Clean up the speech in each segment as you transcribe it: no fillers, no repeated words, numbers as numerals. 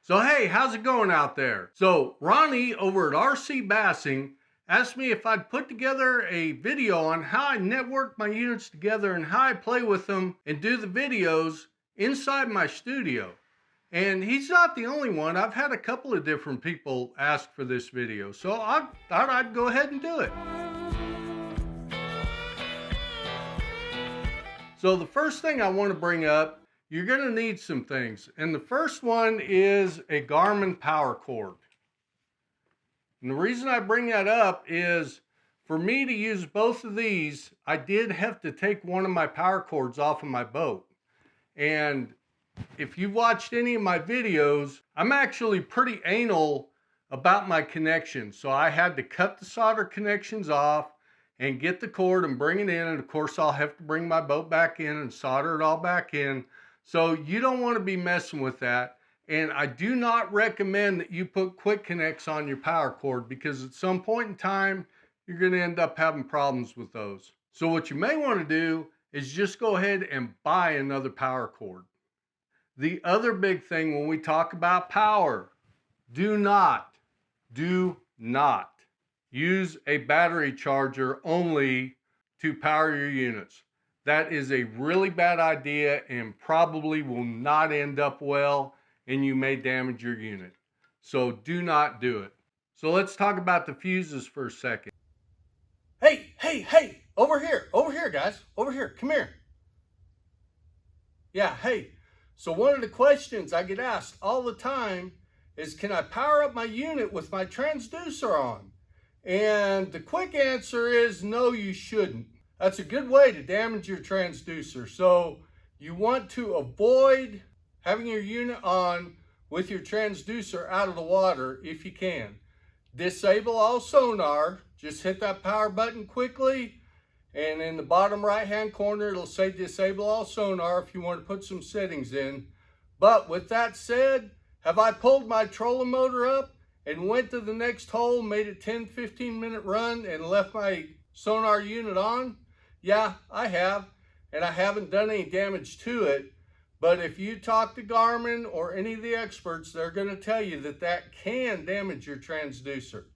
So hey, how's it going out there? So Ronnie over at RC Bassing asked me if I'd put together a video on how I network my units together and how I play with them and do the videos inside my studio. And he's not the only one. I've had a couple of different people ask for this video, so I thought I'd go ahead and do it. So the first thing I want to bring up, you're going to need some things. And the first one is a Garmin power cord. And the reason I bring that up is for me to use both of these, I did have to take one of my power cords off of my boat. And if you've watched any of my videos, I'm actually pretty anal about my connections. So I had to cut the solder connections off and get the cord and bring it in. And of course, I'll have to bring my boat back in and solder it all back in. So you don't want to be messing with that. And I do not recommend that you put quick connects on your power cord, because at some point in time, you're going to end up having problems with those. So what you may want to do is just go ahead and buy another power cord. The other big thing when we talk about power, do not use a battery charger only to power your units. That is a really bad idea and probably will not end up well, and you may damage your unit. So do not do it. So let's talk about the fuses for a second. Hey, over here, guys, over here, come here. Yeah, hey, so one of the questions I get asked all the time is, can I power up my unit with my transducer on? And the quick answer is no, you shouldn't. That's a good way to damage your transducer. So you want to avoid having your unit on with your transducer out of the water if you can. Disable all sonar. Just hit that power button quickly, and in the bottom right hand corner it'll say disable all sonar if you want to put some settings in. But with that said, have I pulled my trolling motor up and went to the next hole, made a 10-15 minute run and left my sonar unit on? Yeah, I have, and I haven't done any damage to it. But if you talk to Garmin or any of the experts, they're going to tell you that that can damage your transducer.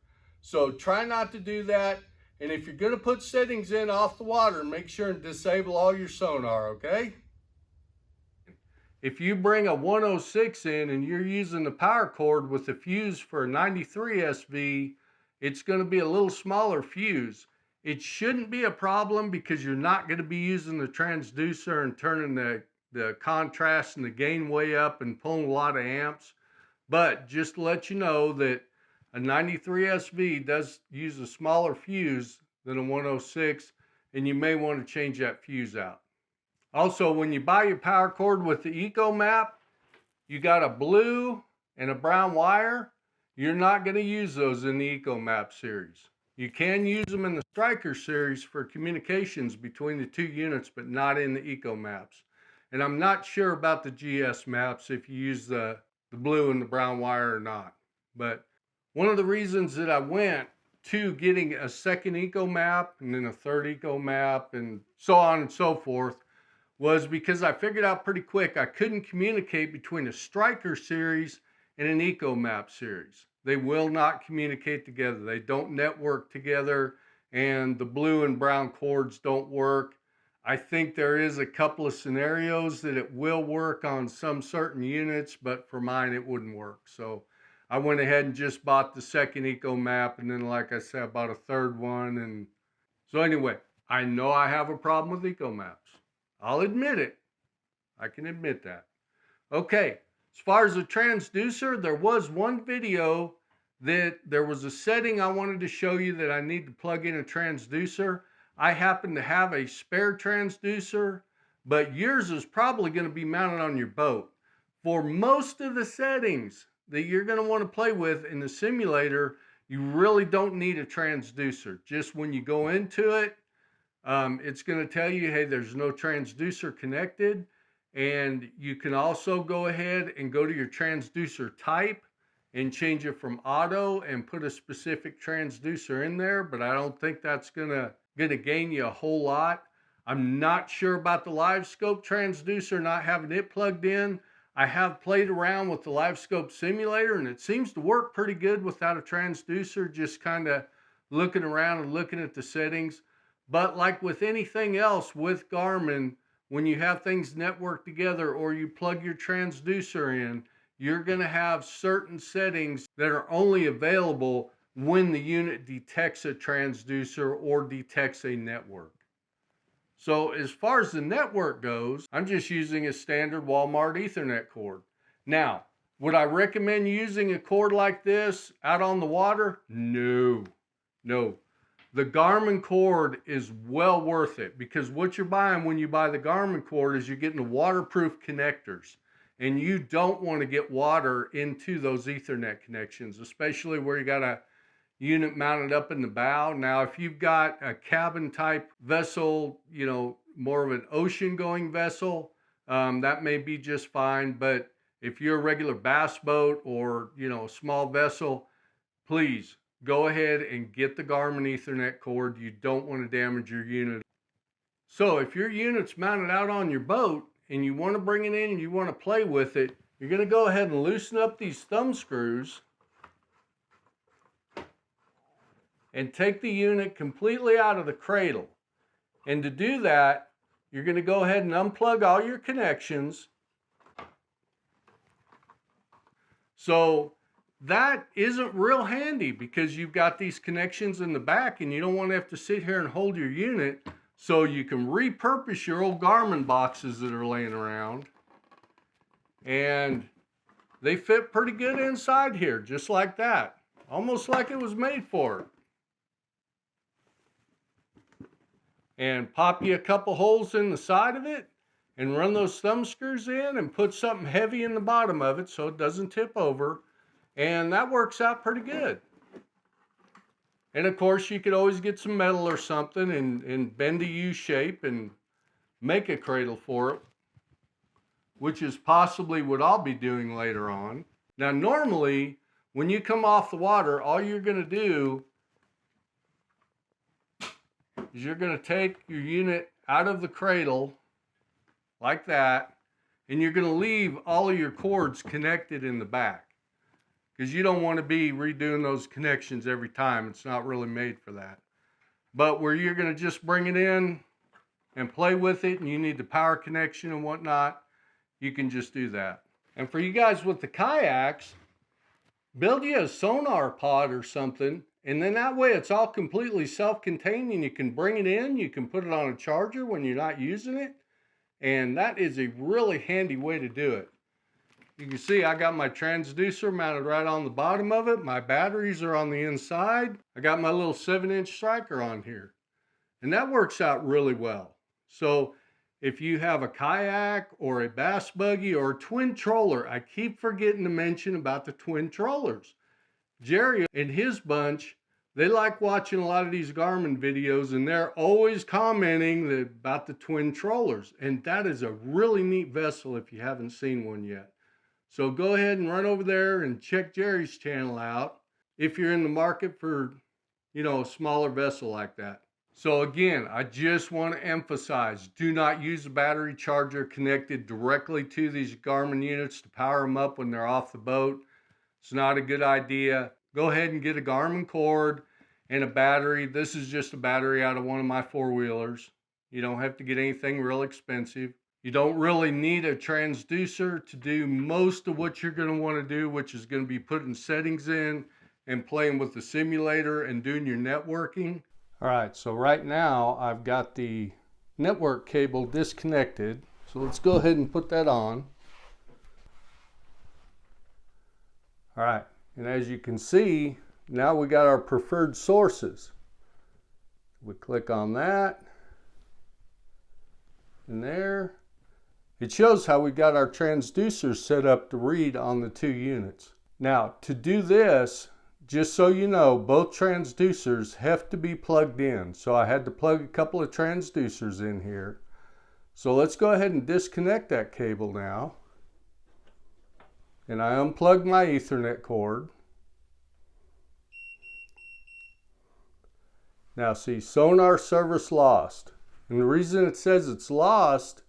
So try not to do that. And if you're going to put settings in off the water, make sure and disable all your sonar, okay? If you bring a 106 in and you're using the power cord with a fuse for a 93 SV, it's going to be a little smaller fuse. It shouldn't be a problem because you're not going to be using the transducer and turning the contrast and the gain way up and pulling a lot of amps. But just to let you know that a 93 SV does use a smaller fuse than a 106, and you may want to change that fuse out. Also, when you buy your power cord with the ECHOMAP, you got a blue and a brown wire. You're not going to use those in the ECHOMAP series. You can use them in the Striker series for communications between the two units, but not in the ECHOMAPs. And I'm not sure about the GS maps if you use the blue and the brown wire or not. But one of the reasons that I went to getting a second ECHOMAP and then a third ECHOMAP and so on and so forth was because I figured out pretty quick I couldn't communicate between a Striker series and an ECHOMAP series. They will not communicate together. They don't network together, and the blue and brown cords don't work. I think there is a couple of scenarios that it will work on some certain units, but for mine it wouldn't work. So I went ahead and just bought the second ECHOMAP, and then like I said, I bought a third one. And so anyway, I know I have a problem with ECHOMAPs. I'll admit it. I can admit that. Okay, as far as the transducer, there was one video that there was a setting I wanted to show you that I need to plug in a transducer. I happen to have a spare transducer, but yours is probably going to be mounted on your boat. For most of the settings that you're going to want to play with in the simulator, you really don't need a transducer. Just when you go into it, it's going to tell you, hey, there's no transducer connected. And you can also go ahead and go to your transducer type and change it from auto and put a specific transducer in there. But I don't think that's gonna gain you a whole lot. I'm not sure about the live scope transducer, not having it plugged in. I have played around with the LiveScope simulator, and it seems to work pretty good without a transducer, just kind of looking around and looking at the settings. But like with anything else with Garmin, when you have things networked together or you plug your transducer in, you're going to have certain settings that are only available when the unit detects a transducer or detects a network. So as far as the network goes, I'm just using a standard Walmart Ethernet cord. Now, would I recommend using a cord like this out on the water? No. The Garmin cord is well worth it, because what you're buying when you buy the Garmin cord is you're getting the waterproof connectors. And you don't want to get water into those Ethernet connections, especially where you got a unit mounted up in the bow. Now, if you've got a cabin type vessel, you know, more of an ocean going vessel, that may be just fine. But if you're a regular bass boat or, you know, a small vessel, please go ahead and get the Garmin Ethernet cord. You don't want to damage your unit. So if your unit's mounted out on your boat and you want to bring it in and you want to play with it, you're going to go ahead and loosen up these thumb screws and take the unit completely out of the cradle. And to do that, you're going to go ahead and unplug all your connections. So that isn't real handy because you've got these connections in the back and you don't want to have to sit here and hold your unit. So you can repurpose your old Garmin boxes that are laying around. And they fit pretty good inside here, just like that. Almost like it was made for it. And pop you a couple holes in the side of it and run those thumb screws in and put something heavy in the bottom of it so it doesn't tip over. And that works out pretty good. And of course, you could always get some metal or something and bend a U shape and make a cradle for it, which is possibly what I'll be doing later on. Now, normally, when you come off the water, all you're going to do is you're going to take your unit out of the cradle like that, and you're going to leave all of your cords connected in the back, because you don't want to be redoing those connections every time. It's not really made for that. But where you're going to just bring it in and play with it and you need the power connection and whatnot, you can just do that. And for you guys with the kayaks, build you a sonar pod or something, and then that way it's all completely self-contained and you can bring it in, you can put it on a charger when you're not using it, and that is a really handy way to do it. You can see I got my transducer mounted right on the bottom of it. My batteries are on the inside. I got my little 7-inch striker on here, and that works out really well. So if you have a kayak or a bass buggy or a twin troller, I keep forgetting to mention about the twin trollers. Jerry and his bunch, they like watching a lot of these Garmin videos, and they're always commenting about the twin trollers. And that is a really neat vessel if you haven't seen one yet. So go ahead and run over there and check Jerry's channel out if you're in the market for, you know, a smaller vessel like that. So again, I just want to emphasize, do not use a battery charger connected directly to these Garmin units to power them up when they're off the boat. It's not a good idea. Go ahead and get a Garmin cord and a battery. This is just a battery out of one of my 4-wheelers. You don't have to get anything real expensive. You don't really need a transducer to do most of what you're going to want to do, which is going to be putting settings in and playing with the simulator and doing your networking. All right, so right now I've got the network cable disconnected. So let's go ahead and put that on. All right, and as you can see, now we got our preferred sources. We click on that, and there. It shows how we got our transducers set up to read on the 2 units. Now, to do this, just so you know, both transducers have to be plugged in. So I had to plug a couple of transducers in here. So let's go ahead and disconnect that cable now. And I unplugged my Ethernet cord. Now see, sonar service lost. And the reason it says it's lost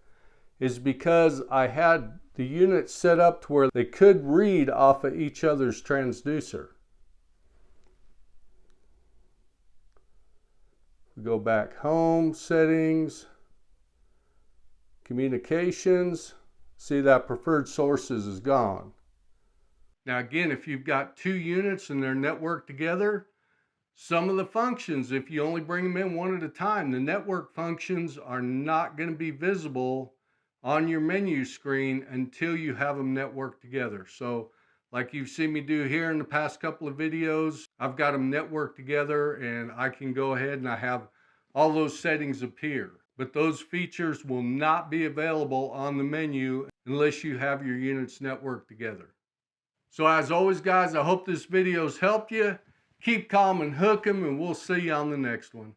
is because I had the units set up to where they could read off of each other's transducer. We go back home, settings, communications. See that preferred sources is gone. Now again, if you've got two units and they're networked together, some of the functions, if you only bring them in one at a time, the network functions are not going to be visible on your menu screen until you have them networked together. So like you've seen me do here in the past couple of videos, I've got them networked together and I can go ahead and I have all those settings appear. But those features will not be available on the menu unless you have your units networked together. So as always, guys, I hope this video's helped you. Keep calm and hook 'em, and we'll see you on the next one.